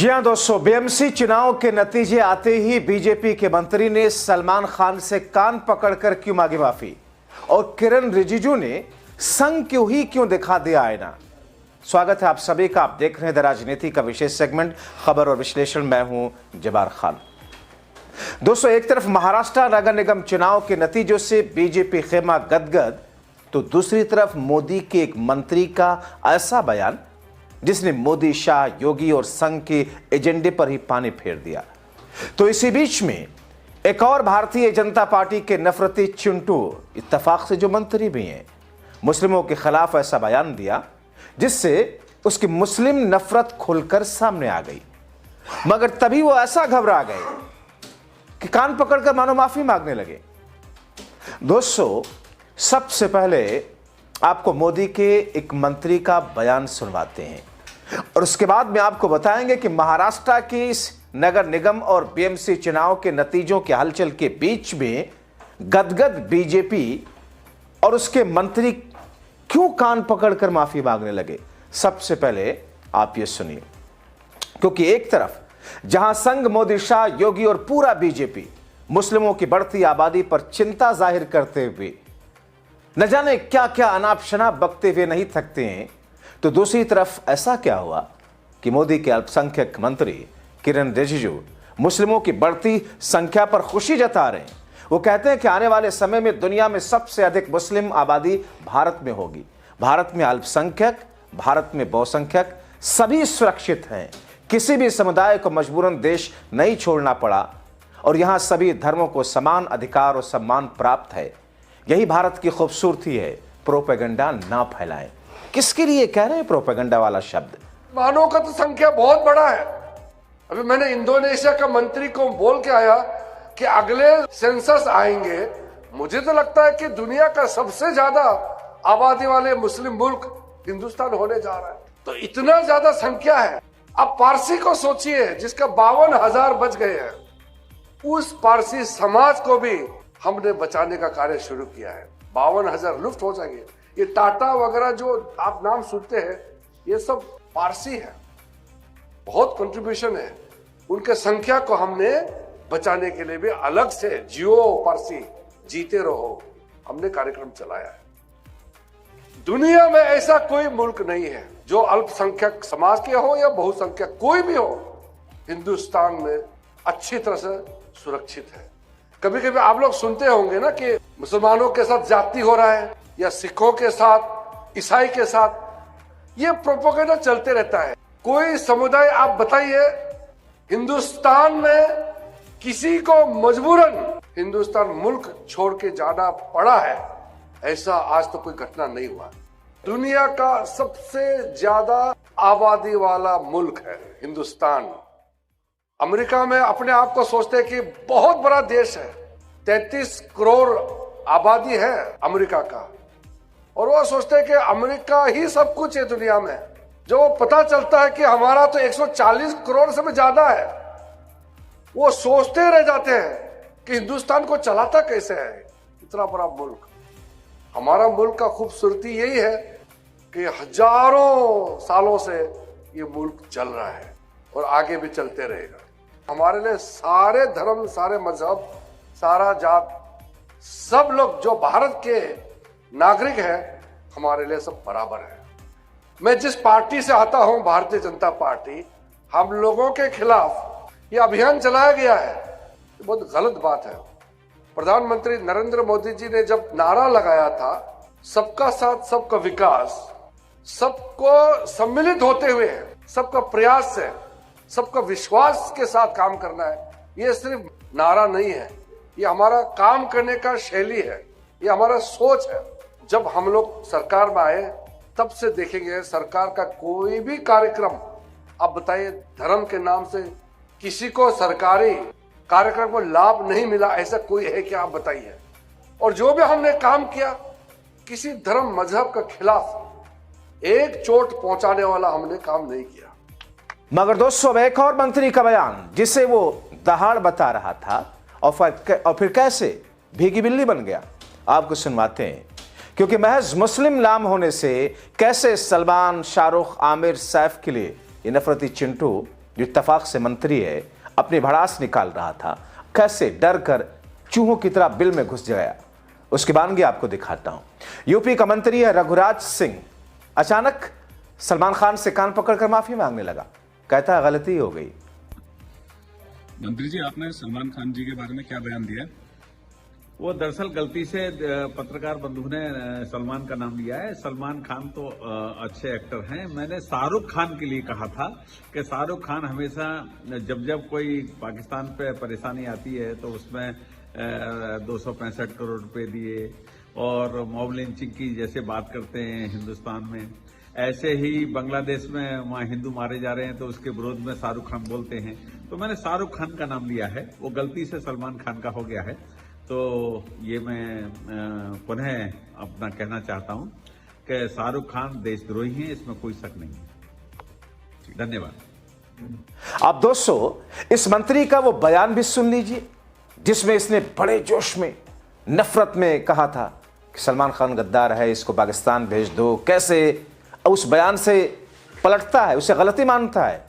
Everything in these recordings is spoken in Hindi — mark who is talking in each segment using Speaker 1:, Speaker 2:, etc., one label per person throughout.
Speaker 1: जी हां दोस्तों, बीएमसी चुनाव के नतीजे आते ही बीजेपी के मंत्री ने सलमान खान से कान पकड़कर क्यों मांगी माफी और किरण रिजिजू ने संग क्यों दिखा दिया आईना। स्वागत है आप सभी का। आप देख रहे हैं द राजनीति का विशेष सेगमेंट खबर और विश्लेषण। मैं हूं जबार खान। दोस्तों, एक तरफ महाराष्ट्र नगर निगम चुनाव के नतीजों से बीजेपी खेमा गदगद, तो दूसरी तरफ मोदी के एक मंत्री का ऐसा बयान जिसने मोदी, शाह, योगी और संघ के एजेंडे पर ही पानी फेर दिया। तो इसी बीच में एक और भारतीय जनता पार्टी के नफरती चिंटू, इत्तेफाक से जो मंत्री भी हैं, मुस्लिमों के खिलाफ ऐसा बयान दिया जिससे उसकी मुस्लिम नफरत खुलकर सामने आ गई। मगर तभी वो ऐसा घबरा गए कि कान पकड़कर मानो माफी मांगने लगे। दोस्तों, सबसे पहले आपको मोदी के एक मंत्री का बयान सुनवाते हैं और उसके बाद में आपको बताएंगे कि महाराष्ट्र की इस नगर निगम और बीएमसी चुनाव के नतीजों के हलचल के बीच में गदगद बीजेपी और उसके मंत्री क्यों कान पकड़कर माफी मांगने लगे। सबसे पहले आप ये सुनिए, क्योंकि एक तरफ जहां संघ, मोदी, शाह, योगी और पूरा बीजेपी मुस्लिमों की बढ़ती आबादी पर चिंता जाहिर करते हुए न जाने क्या क्या अनाप शनाप बकते हुए नहीं थकते हैं, तो दूसरी तरफ ऐसा क्या हुआ कि मोदी के अल्पसंख्यक मंत्री किरण रिजिजू मुस्लिमों की बढ़ती संख्या पर खुशी जता रहे हैं। वो कहते हैं कि आने वाले समय में दुनिया में सबसे अधिक मुस्लिम आबादी भारत में होगी। भारत में अल्पसंख्यक, भारत में बहुसंख्यक सभी सुरक्षित हैं। किसी भी समुदाय को मजबूरन देश नहीं छोड़ना पड़ा और यहां सभी धर्मों को समान अधिकार और सम्मान प्राप्त है। यही भारत की खूबसूरती है। प्रोपेगेंडा ना फैलाएं। किसके लिए कह रहे हैं प्रोपेगेंडा वाला शब्द?
Speaker 2: मानव का तो संख्या बहुत बड़ा है। अभी मैंने इंडोनेशिया का मंत्री को बोल के आया कि अगले सेंसस आएंगे, मुझे तो लगता है कि दुनिया का सबसे ज्यादा आबादी वाले मुस्लिम मुल्क हिंदुस्तान होने जा रहा है। तो इतना ज्यादा संख्या है। अब पारसी को सोचिए, जिसका 52,000 बच गए हैं। उस पारसी समाज को भी हमने बचाने का कार्य शुरू किया है। 52,000 लुफ्ट हो जाएंगे। ये टाटा वगैरह जो आप नाम सुनते हैं, ये सब पारसी है। बहुत कंट्रीब्यूशन है। उनके संख्या को हमने बचाने के लिए भी अलग से जियो पारसी, जीते रहो, हमने कार्यक्रम चलाया है। दुनिया में ऐसा कोई मुल्क नहीं है जो अल्पसंख्यक समाज के हो या बहुसंख्यक कोई भी हो, हिंदुस्तान में अच्छी तरह से सुरक्षित है। कभी कभी आप लोग सुनते होंगे ना कि मुसलमानों के साथ जाति हो रहा है या सिखों के साथ, ईसाई के साथ, ये प्रोपेगेंडा चलते रहता है। कोई समुदाय आप बताइए हिंदुस्तान में किसी को मजबूरन हिंदुस्तान मुल्क छोड़ के जाना पड़ा है, ऐसा आज तो कोई घटना नहीं हुआ। दुनिया का सबसे ज्यादा आबादी वाला मुल्क है हिंदुस्तान। अमेरिका में अपने आप को सोचते हैं कि बहुत बड़ा देश है, 33 करोड़ आबादी है अमेरिका का, और वो सोचते हैं कि अमेरिका ही सब कुछ है दुनिया में। जो पता चलता है कि हमारा तो 140 करोड़ से भी ज्यादा है, वो सोचते रह जाते हैं कि हिंदुस्तान को चलाता कैसे है इतना बड़ा मुल्क। हमारा मुल्क का खूबसूरती यही है कि हजारों सालों से ये मुल्क चल रहा है और आगे भी चलते रहेगा। हमारे लिए सारे धर्म, सारे मजहब, सारा जात, सब लोग जो भारत के नागरिक हैं, हमारे लिए सब बराबर है। मैं जिस पार्टी से आता हूं, भारतीय जनता पार्टी, हम लोगों के खिलाफ ये अभियान चलाया गया है, ये बहुत गलत बात है। प्रधानमंत्री नरेंद्र मोदी जी ने जब नारा लगाया था सबका साथ सबका विकास, सबको सम्मिलित होते हुए, सबका प्रयास से, सबका विश्वास के साथ काम करना है, ये सिर्फ नारा नहीं है, ये हमारा काम करने का शैली है, ये हमारा सोच है। जब हम लोग सरकार में आए तब से देखेंगे सरकार का कोई भी कार्यक्रम, आप बताइए धर्म के नाम से किसी को सरकारी कार्यक्रम को लाभ नहीं मिला, ऐसा कोई है क्या? आप बताइए। और जो भी हमने काम किया, किसी धर्म मजहब के खिलाफ एक चोट पहुंचाने वाला हमने काम नहीं किया।
Speaker 1: मगर दोस्तों, एक और मंत्री का बयान जिसे वो दहाड़ बता रहा था और फिर कैसे भीगी बिल्ली बन गया, आपको सुनवाते हैं। क्योंकि महज मुस्लिम नाम होने से कैसे सलमान, शाहरुख, आमिर, सैफ के लिए ये नफरती चिंटू जो इत्तेफाक से मंत्री है, अपनी भड़ास निकाल रहा था, कैसे डर कर चूहों की तरह बिल में घुस गया, उसकी वानगी आपको दिखाता हूं। यूपी का मंत्री है रघुराज सिंह, अचानक सलमान खान से कान पकड़कर माफी मांगने लगा, कहता है गलती हो गई।
Speaker 3: मंत्री जी, आपने सलमान खान जी के बारे में क्या बयान दिया?
Speaker 4: वो दरअसल गलती से पत्रकार बंधु ने सलमान का नाम लिया है। सलमान खान तो अच्छे एक्टर हैं। मैंने शाहरुख खान के लिए कहा था कि शाहरुख खान हमेशा जब जब कोई पाकिस्तान पे परेशानी आती है तो उसमें 265 करोड़ रुपए दिए और मॉब लिंचिंग की जैसे बात करते हैं हिंदुस्तान में, ऐसे ही बांग्लादेश में वहाँ हिंदू मारे जा रहे हैं तो उसके विरोध में शाहरुख खान बोलते हैं। तो मैंने शाहरुख खान का नाम लिया है, वो गलती से सलमान खान का हो गया है। तो ये मैं पुनः अपना कहना चाहता हूं कि शाहरुख खान देशद्रोही हैं, इसमें कोई शक नहीं है। धन्यवाद।
Speaker 1: अब दोस्तों, इस मंत्री का वो बयान भी सुन लीजिए जिसमें इसने बड़े जोश में, नफरत में कहा था कि सलमान खान गद्दार है, इसको पाकिस्तान भेज दो। कैसे उस बयान से पलटता है, उसे गलती मानता है,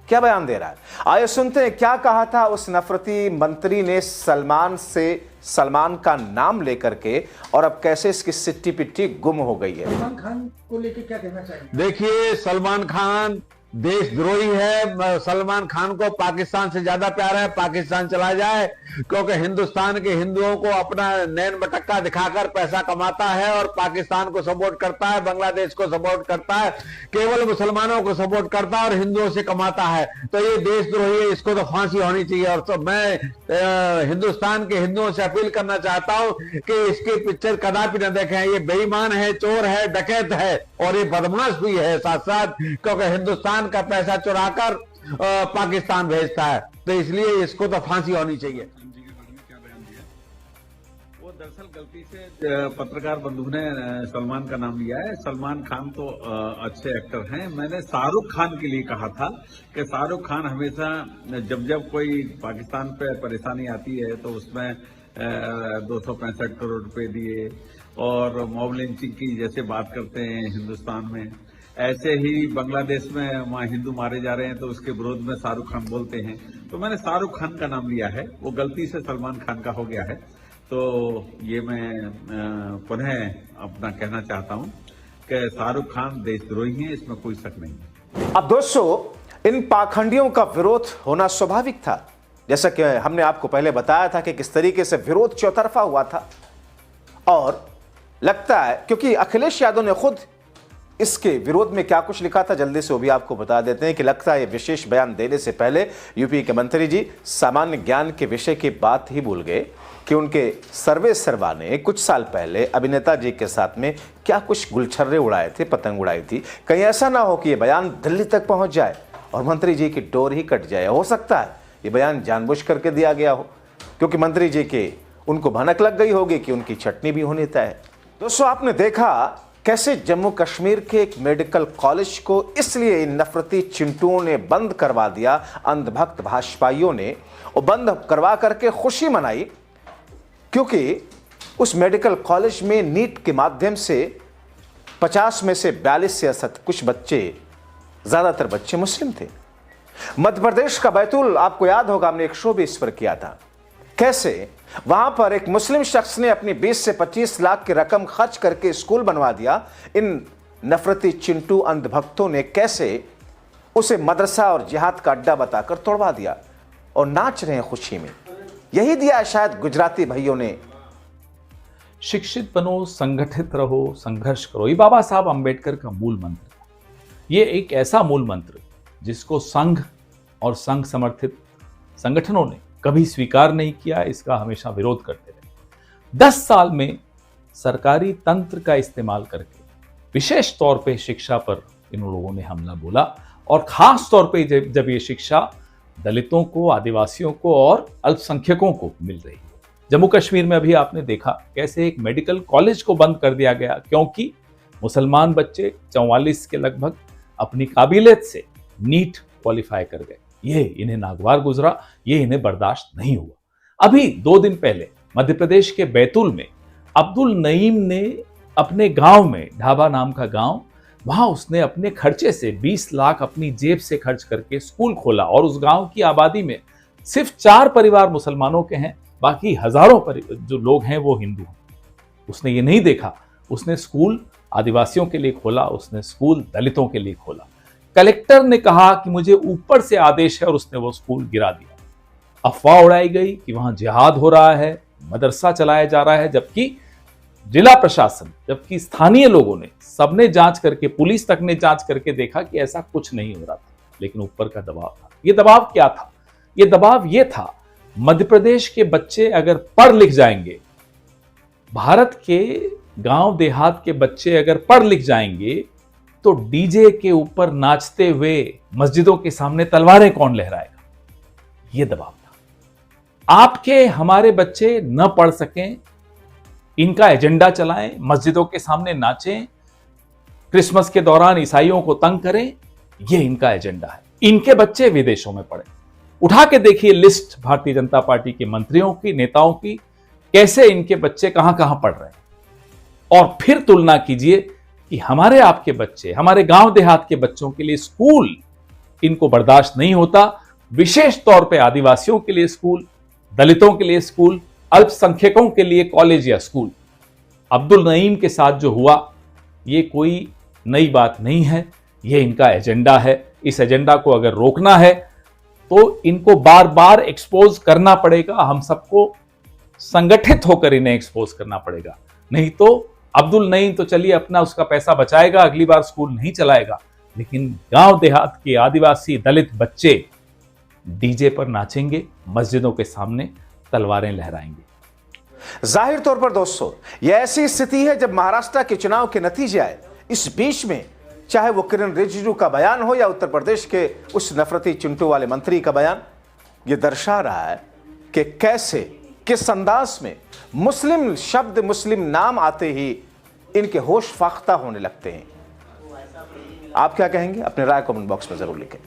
Speaker 1: क्या बयान दे रहा है। आइए सुनते हैं क्या कहा था उस नफरती मंत्री ने सलमान से, सलमान का नाम लेकर के, और अब कैसे इसकी सिट्टी पिट्टी गुम हो गई है।
Speaker 5: सलमान खान को लेकर क्या कहना चाहिए?
Speaker 6: देखिए, सलमान खान देशद्रोही है। सलमान खान को पाकिस्तान से ज्यादा प्यार है, पाकिस्तान चला जाए, क्योंकि हिंदुस्तान के हिंदुओं को अपना नैन मटक्का दिखाकर पैसा कमाता है और पाकिस्तान को सपोर्ट करता है, बांग्लादेश को सपोर्ट करता है, केवल मुसलमानों को सपोर्ट करता है और हिंदुओं से कमाता है। तो ये देशद्रोही है, इसको तो फांसी होनी चाहिए। और तो मैं हिंदुस्तान के हिंदुओं से अपील करना चाहता हूं कि इसकी पिक्चर कदापि न देखें। ये बेईमान है, चोर है, डकैत है और ये बदमाश भी है साथ साथ, क्योंकि हिंदुस्तान का पैसा चुराकर पाकिस्तान भेजता है। तो इसलिए इसको तो फांसी होनी चाहिए।
Speaker 4: वो दरअसल गलती से पत्रकार बंधु ने सलमान का नाम लिया है। सलमान खान तो अच्छे एक्टर हैं। मैंने शाहरुख खान के लिए कहा था कि शाहरुख खान हमेशा जब जब कोई पाकिस्तान पे परेशानी आती है तो उसमें 265 करोड़ रुपए दिए और मॉब लिंचिंग की जैसे बात करते हैं हिंदुस्तान में, ऐसे ही बांग्लादेश में वहाँ हिंदू मारे जा रहे हैं तो उसके विरोध में शाहरुख खान बोलते हैं। तो मैंने शाहरुख खान का नाम लिया है, वो गलती से सलमान खान का हो गया है। तो ये मैं पुनः अपना कहना चाहता हूं कि शाहरुख खान देशद्रोही हैं, इसमें कोई शक नहीं है।
Speaker 1: अब दोस्तों, इन पाखंडियों का विरोध होना स्वाभाविक था, जैसा कि हमने आपको पहले बताया था कि किस तरीके से विरोध चौतरफा हुआ था। और लगता है, क्योंकि अखिलेश यादव ने खुद इसके विरोध में क्या कुछ लिखा था, जल्दी से वो भी आपको बता देते हैं कि लगता है ये विशेष बयान देने से पहले यूपी के मंत्री जी सामान्य ज्ञान के विषय की बात ही भूल गए कि उनके सर्वे सर्वा ने कुछ साल पहले अभिनेता जी के साथ में क्या कुछ गुलछर्रे उड़ाए थे, पतंग उड़ाई थी। कहीं ऐसा ना हो कि ये बयान दिल्ली तक पहुंच जाए और मंत्री जी की डोर ही कट जाए। हो सकता है ये बयान जानबूझ करके दिया गया हो, क्योंकि मंत्री जी के उनको भनक लग गई होगी कि उनकी चटनी भी होनी तय है। दोस्तों, आपने देखा कैसे जम्मू कश्मीर के एक मेडिकल कॉलेज को इसलिए इन नफरती चिंटुओं ने बंद करवा दिया, अंधभक्त भाजपाइयों ने, और बंद करवा करके खुशी मनाई, क्योंकि उस मेडिकल कॉलेज में नीट के माध्यम से 50 में से 42 से 60 कुछ बच्चे, ज्यादातर बच्चे मुस्लिम थे। मध्य प्रदेश का बैतूल, आपको याद होगा, हमने एक शो भी इस पर किया था, कैसे वहां पर एक मुस्लिम शख्स ने अपनी 20 से 25 लाख की रकम खर्च करके स्कूल बनवा दिया। इन नफरती चिंटू अंधभक्तों ने कैसे उसे मदरसा और जिहाद का अड्डा बताकर तोड़वा दिया और नाच रहे हैं खुशी में। यही दिया है शायद गुजराती भाइयों ने।
Speaker 7: शिक्षित बनो, संगठित रहो, संघर्ष करो, ये बाबा साहब अंबेडकर का मूल मंत्र था। ये एक ऐसा मूल मंत्र जिसको संघ और संघ समर्थित संगठनों ने कभी स्वीकार नहीं किया, इसका हमेशा विरोध करते रहे। 10 साल में सरकारी तंत्र का इस्तेमाल करके विशेष तौर पे शिक्षा पर इन लोगों ने हमला बोला, और खास तौर पे जब ये शिक्षा दलितों को, आदिवासियों को और अल्पसंख्यकों को मिल रही है। जम्मू कश्मीर में अभी आपने देखा कैसे एक मेडिकल कॉलेज को बंद कर दिया गया, क्योंकि मुसलमान बच्चे 44 के लगभग अपनी काबिलियत से नीट क्वालिफाई कर गए। ये इन्हें नागवार गुजरा, ये इन्हें बर्दाश्त नहीं हुआ। अभी 2 दिन पहले मध्य प्रदेश के बैतूल में अब्दुल नईम ने अपने गांव में, ढाबा नाम का गांव, वहां उसने अपने खर्चे से 20 लाख अपनी जेब से खर्च करके स्कूल खोला और उस गांव की आबादी में सिर्फ 4 परिवार मुसलमानों के हैं, बाकी हजारों जो लोग हैं वो हिंदू हैं। उसने ये नहीं देखा, उसने स्कूल आदिवासियों के लिए खोला, उसने स्कूल दलितों के लिए खोला। कलेक्टर ने कहा कि मुझे ऊपर से आदेश है और उसने वो स्कूल गिरा दिया। अफवाह उड़ाई गई कि वहां जिहाद हो रहा है, मदरसा चलाया जा रहा है, जबकि जिला प्रशासन, जबकि स्थानीय लोगों ने, सबने जांच करके, पुलिस तक ने जांच करके देखा कि ऐसा कुछ नहीं हो रहा था, लेकिन ऊपर का दबाव था। ये दबाव क्या था? ये दबाव ये था, मध्य प्रदेश के बच्चे अगर पढ़ लिख जाएंगे, भारत के गांव देहात के बच्चे अगर पढ़ लिख जाएंगे, तो डीजे के ऊपर नाचते हुए मस्जिदों के सामने तलवारें कौन लहराएगा? यह दबाव था। आपके हमारे बच्चे न पढ़ सकें, इनका एजेंडा चलाएं, मस्जिदों के सामने नाचें, क्रिसमस के दौरान ईसाइयों को तंग करें, यह इनका एजेंडा है। इनके बच्चे विदेशों में पढ़े। उठा के देखिए लिस्ट भारतीय जनता पार्टी के मंत्रियों की, नेताओं की, कैसे इनके बच्चे कहां कहां पढ़ रहे हैं, और फिर तुलना कीजिए कि हमारे आपके बच्चे, हमारे गांव देहात के बच्चों के लिए स्कूल इनको बर्दाश्त नहीं होता। विशेष तौर पे आदिवासियों के लिए स्कूल, दलितों के लिए स्कूल, अल्पसंख्यकों के लिए कॉलेज या स्कूल। अब्दुल नईम के साथ जो हुआ, ये कोई नई बात नहीं है, ये इनका एजेंडा है। इस एजेंडा को अगर रोकना है तो इनको बार बार एक्सपोज करना पड़ेगा, हम सबको संगठित होकर इन्हें एक्सपोज करना पड़ेगा। नहीं तो अब्दुल नईम तो चलिए अपना उसका पैसा बचाएगा, अगली बार स्कूल नहीं चलाएगा, लेकिन गांव देहात के आदिवासी दलित बच्चे डीजे पर नाचेंगे, मस्जिदों के सामने तलवारें लहराएंगे।
Speaker 1: जाहिर तौर पर दोस्तों, यह ऐसी स्थिति है जब महाराष्ट्र के चुनाव के नतीजे आए, इस बीच में चाहे वो किरण रिजिजू का बयान हो या उत्तर प्रदेश के उस नफरती चिंटू वाले मंत्री का बयान, ये दर्शा रहा है कि कैसे, किस अंदाज में मुस्लिम शब्द, मुस्लिम नाम आते ही इनके होश फाख्ता होने लगते हैं। आप क्या कहेंगे? अपने राय कमेंट बॉक्स में जरूर लिखें।